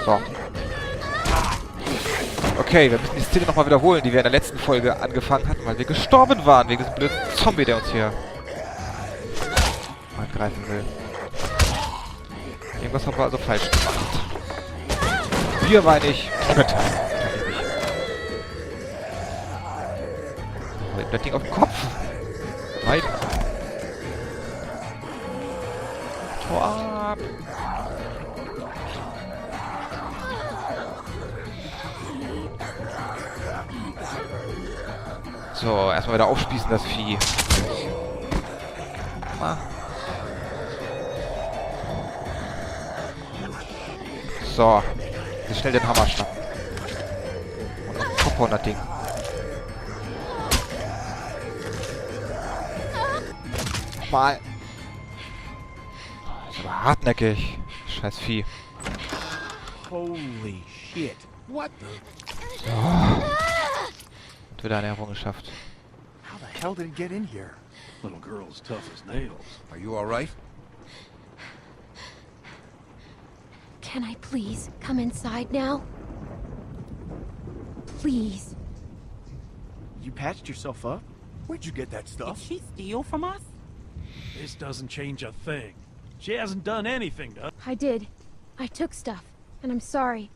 So. Okay, wir müssen die Szene nochmal wiederholen, die wir in der letzten Folge angefangen hatten, weil wir gestorben waren wegen diesem blöden Zombie, der uns hier angreifen will. Irgendwas haben wir also falsch gemacht. Wir meine ich. Bitte. Das Ding auf dem Kopf. Nein. Tor ab. So, erstmal wieder aufspießen, das Vieh. Mal. So. Jetzt schnell den Hammer schnappen. Und auf den Kopf hauen, das Ding. Mal. Ist aber hartnäckig. Scheiß Vieh. Holy shit. What the? So. Und wieder eine Errungenschaft. How the hell did it get in here? Little girl's tough as nails. Are you all right? Can I please come inside now? Please. You patched yourself up? Where'd you get that stuff? Did she steal from us? This doesn't change a thing. She hasn't done anything to... I did. I took stuff, and I'm sorry.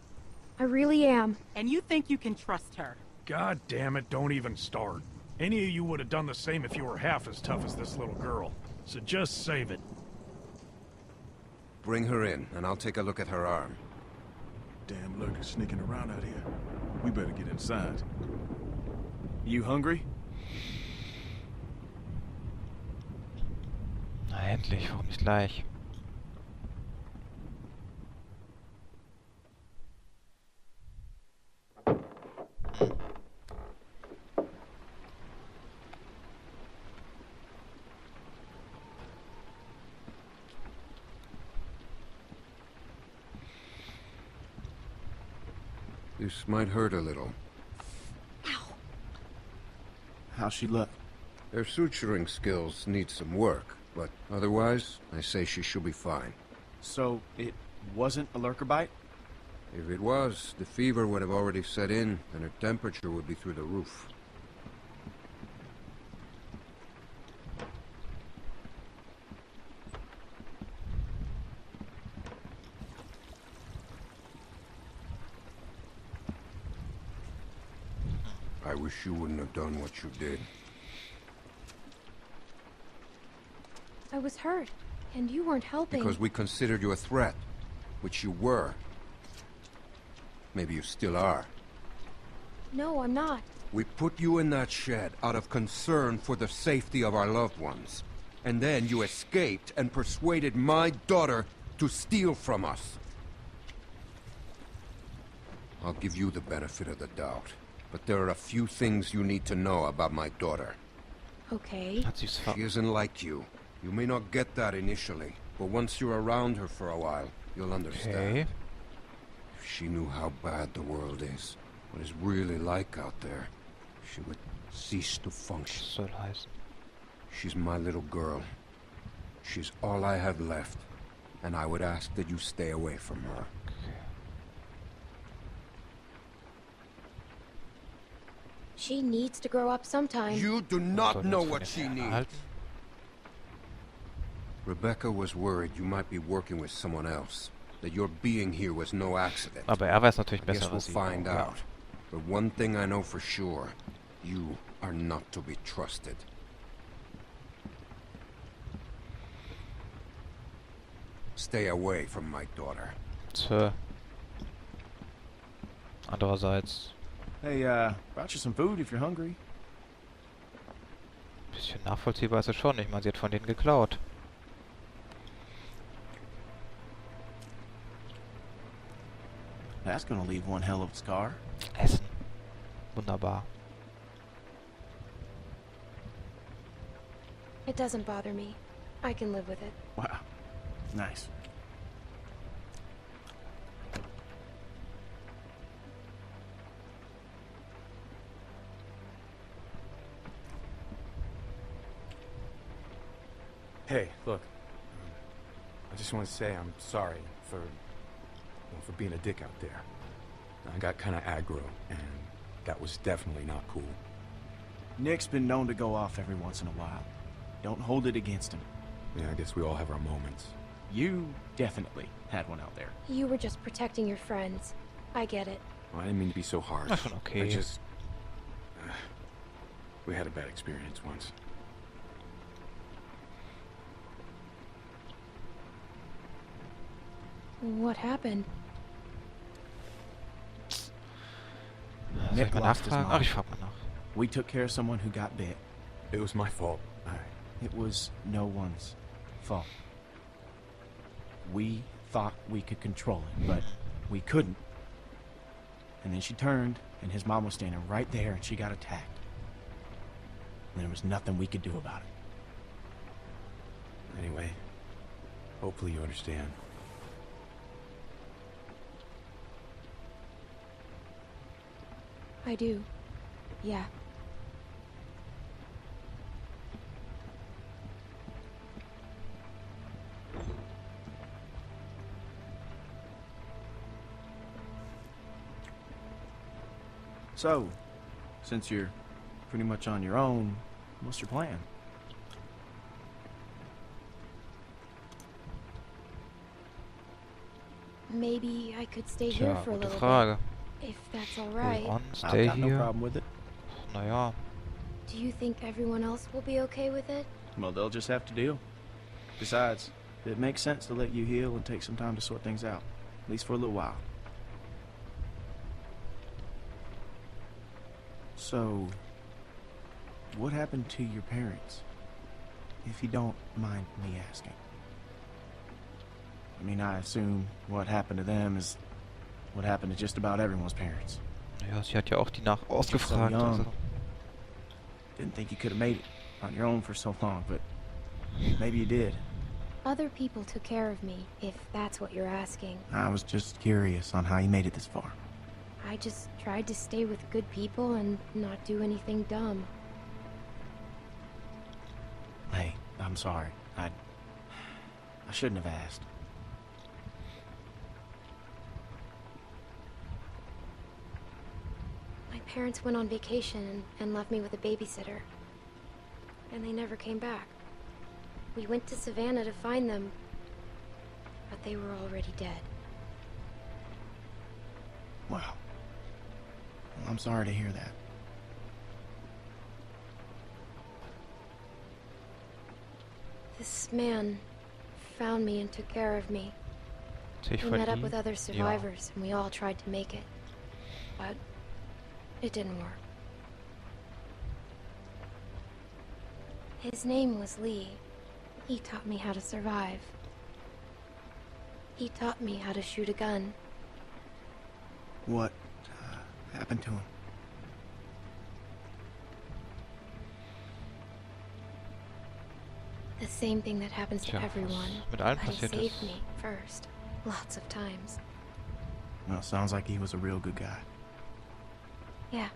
I really am. And you think you can trust her? God damn it, don't even start. Any of you would have done the same if you were half as tough as this little girl. So just save it. Bring her in, and I'll take a look at her arm. Damn lurkers sneaking around out here. We better get inside. You hungry? Na endlich, warum nicht gleich? This might hurt a little. How's she look? Her suturing skills need some work, but otherwise, I say she should be fine. So, it wasn't a lurker bite? If it was, the fever would have already set in, and her temperature would be through the roof. I wish you wouldn't have done what you did. I was hurt, and you weren't helping. Because we considered you a threat, which you were. Maybe you still are. No, I'm not. We put you in that shed out of concern for the safety of our loved ones. And then you escaped and persuaded my daughter to steal from us. I'll give you the benefit of the doubt. But there are a few things you need to know about my daughter. Okay. Hat sie's ver... She isn't like you. You may not get that initially, but once you're around her for a while, you'll understand. Okay. If she knew how bad the world is, what it's really like out there, she would cease to function. Soll heißen. She's my little girl. She's all I have left, and I would ask that you stay away from her. She needs to grow up sometime. You do not know what she needs. Halten. Rebecca was worried you might be working with someone else. That your being here was no accident. Aber weiß natürlich I besser, guess we'll was sie... find Ja. out. But one thing I know for sure. You are not to be trusted. Stay away from my daughter. Tja. Andererseits... Hey, brought you some food if you're hungry. Bisschen nachvollziehbar ist es schon. Ich meine, sie hat von denen geklaut. That's gonna leave one hell of a scar. Essen. Wunderbar. It doesn't bother me. I can live with it. Wow. Nice. Hey, look. I just want to say I'm sorry for well, for being a dick out there. I got kind of aggro, and that was definitely not cool. Nick's been known to go off every once in a while. Don't hold it against him. Yeah, I guess we all have our moments. You definitely had one out there. You were just protecting your friends. I get it. Well, I didn't mean to be so harsh. That's okay. I just... we had a bad experience once. What happened? Soll ich Nick mal lost his nachfragen? Ach, mom. ich frag mal nach. We took care of someone who got bit. It was my fault. It was no one's fault. We thought we could control it, but we couldn't. And then she turned, and his mom was standing right there, and she got attacked. And there was nothing we could do about it. Anyway, hopefully you understand. I do. Yeah. So, since you're pretty much on your own, what's your plan? Maybe I could stay here Tja, for a gute little Frage. bit, if that's all Hold right. on, I've stay got no hier. problem with it. Naja, Do you think everyone else will be okay with it? Well, they'll just have to deal. Besides, it makes sense to let you heal and take some time to sort things out. At least for a little while. So, what happened to your parents? If you don't mind me asking. I mean, I assume what happened to them is what happened to just about everyone's parents. ja, sie hat ja auch die nach ausgefragt. young. Also. Didn't think you could have made it on your own for so long, but maybe you did. Other people took care of me, if that's what you're asking. I was just curious on how you made it this far. I just tried to stay with good people and not do anything dumb. Hey, I'm sorry. I shouldn't have asked. My parents went on vacation and left me with a babysitter. And they never came back. We went to Savannah to find them, but they were already dead. Wow. Well, I'm sorry to hear that. This man found me and took care of me. Sich We met up verliebt. with other Ja. survivors, and we all tried to make it. But it didn't work. His name was Lee. He taught me how to survive. He taught me how to shoot a gun. What happened to him? The same thing that happens to Tja, was everyone. mit allen But he passiert saved ist. me first. Lots of times. Well, sounds like he was a real good guy. Yeah,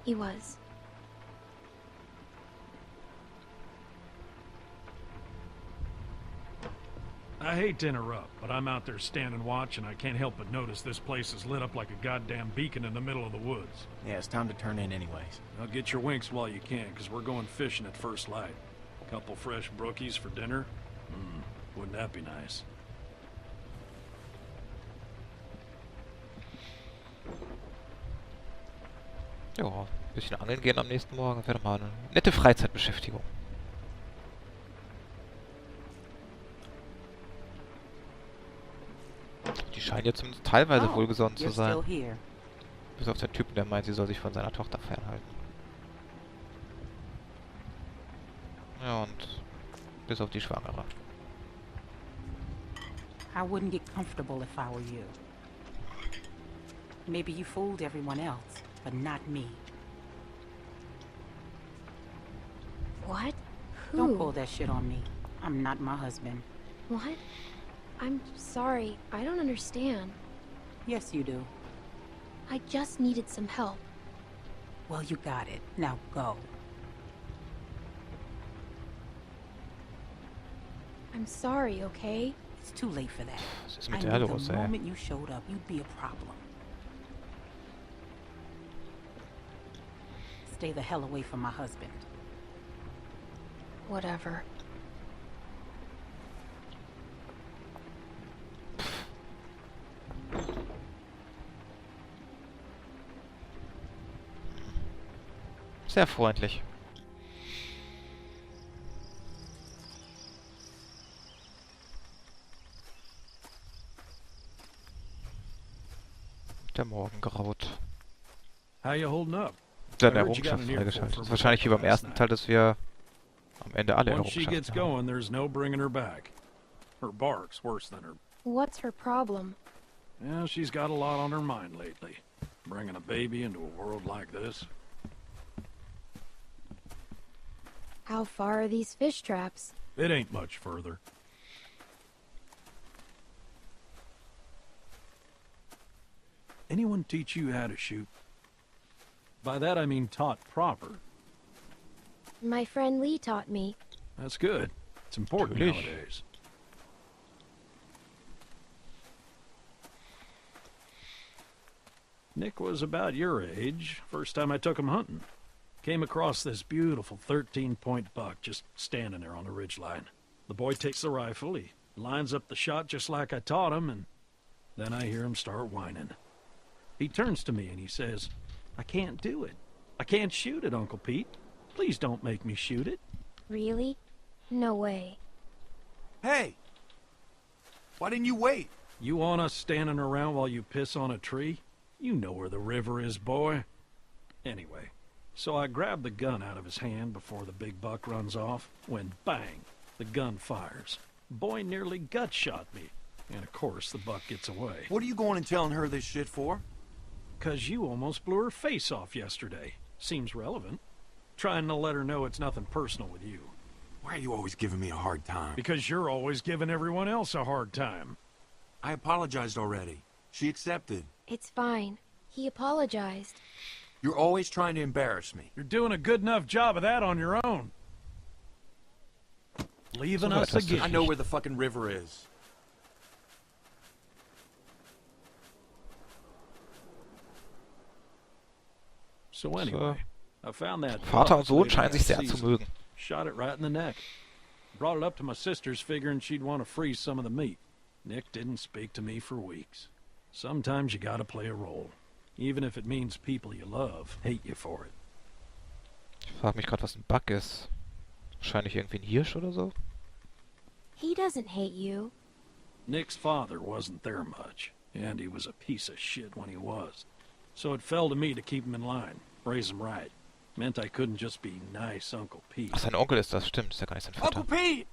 he was. I hate to interrupt, but I'm out there standing watch and I can't help but notice this place is lit up like a goddamn beacon in the middle of the woods. Yeah, it's time to turn in anyways. Now get your winks while you can, because we're going fishing at first light. Couple fresh brookies for dinner? Wouldn't that be nice? Ja, ein bisschen angeln gehen am nächsten Morgen. Wäre doch mal eine nette Freizeitbeschäftigung. Die scheinen jetzt zumindest teilweise wohlgesonnen zu you're sein. still here. Bis auf den Typen, der meint, sie soll sich von seiner Tochter fernhalten. Ja, und bis auf die Schwangere. I wouldn't get comfortable if I were you. Maybe you fooled everyone else, but not me. What? Don't Who? pull that shit on me. I'm not my husband. What? I'm sorry. I don't understand. Yes, you do. I just needed some help. Well, you got it. Now go. I'm sorry, okay? It's too late for that. Was ist I mit knew der the los, ey? moment you showed up, you'd be a problem. Stay the hell away from my husband. Whatever. Sehr freundlich. Der Morgen graut. How you holding up? Dann I heard you got Errungenschaft an earful freigeschaltet. for Das ist wahrscheinlich wie beim last ersten night. Teil, dass wir am Ende alle Once she gets Errungenschaften haben. going, there's no bringing her back. Her bark's worse than her. What's her problem? Yeah, she's got a lot on her mind lately. Bringing a baby into a world like this. How far are these fish traps? It ain't much further. Anyone teach you how to shoot? By that I mean taught proper. My friend Lee taught me. That's good. It's important Natürlich. nowadays. Nick was about your age, first time I took him hunting. Came across this beautiful 13-point buck just standing there on the ridgeline. The boy takes the rifle, he lines up the shot just like I taught him, and then I hear him start whining. He turns to me and he says, "I can't do it. I can't shoot it, Uncle Pete. Please don't make me shoot it." Really? No way. Hey! Why didn't you wait? You want us standing around while you piss on a tree? You know where the river is, boy. Anyway, so I grabbed the gun out of his hand before the big buck runs off, when bang, the gun fires. Boy nearly gut shot me, and of course the buck gets away. What are you going and telling her this shit for? 'Cause you almost blew her face off yesterday. Seems relevant. Trying to let her know it's nothing personal with you. Why are you always giving me a hard time? Because you're always giving everyone else a hard time. I apologized already. She accepted. It's fine. He apologized. You're always trying to embarrass me. You're doing a good enough job of that on your own. Leaving So us etwas again. I know where the fucking river is. So anyway, I found that Vater und buck Sohn late scheinen sich last sehr zu season. mögen. Shot it right in the neck. Brought it up to my sister's figuring she'd want to freeze some of the meat. Nick didn't speak to me for weeks. Sometimes you gotta play a role. Even if it means people you love hate you for it. Ich frage mich gerade, was ein Bug ist. Wahrscheinlich irgendwie ein Hirsch oder so. He doesn't hate you. Nick's father wasn't there much, and he was a piece of shit when he was. So it fell to me to keep him in line, raise him right. Meant I couldn't just be nice Uncle Pete. Ach, sein Onkel ist das, stimmt. Ist ja gar nicht sein Vater. Uncle Pete!